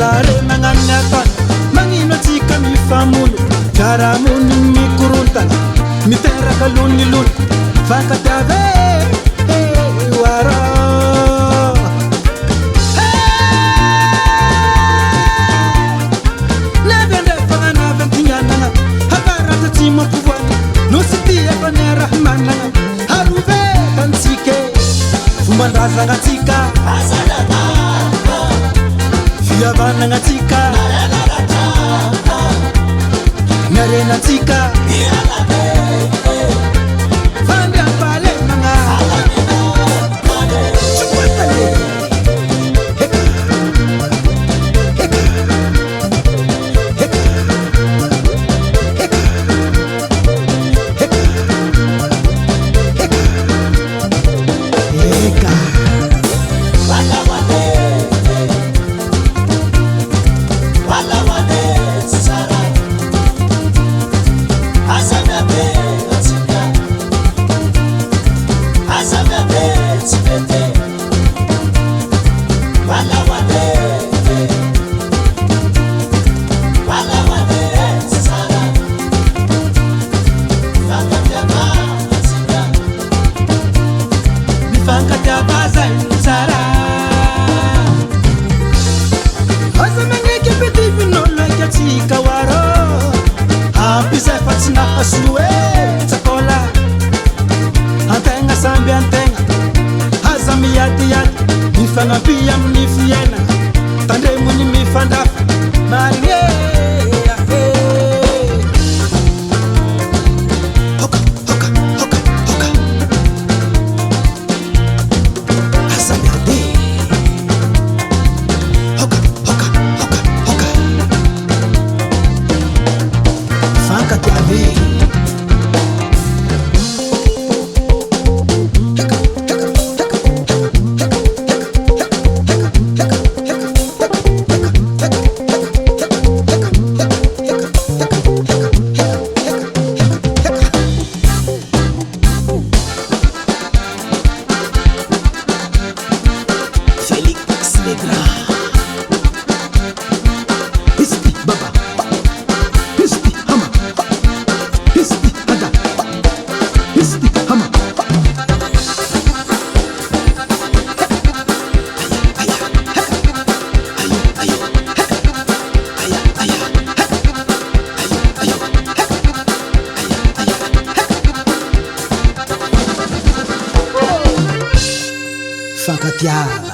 Lare manganatan mangino tika mi famuno karamuni mi kuruntana mi terra kaluni lun fakatave wara nabende fana ventinyana habarata timo kuwani no siti efane rahmana haruve kansike fumandaza ngatika azalata Yavana ngatika Nare ngatika Fanda pale nanga Chupatale Heka Heka Heka Heka Heka Heka Heka Wala wale Asue takola antenga sambi antenga azami yati yati mifanga pia mnifiena tande muni mifanda marie hoka hoka hoka hoka azami yati hoka hoka hoka hoka fanga tiavi Fakatiava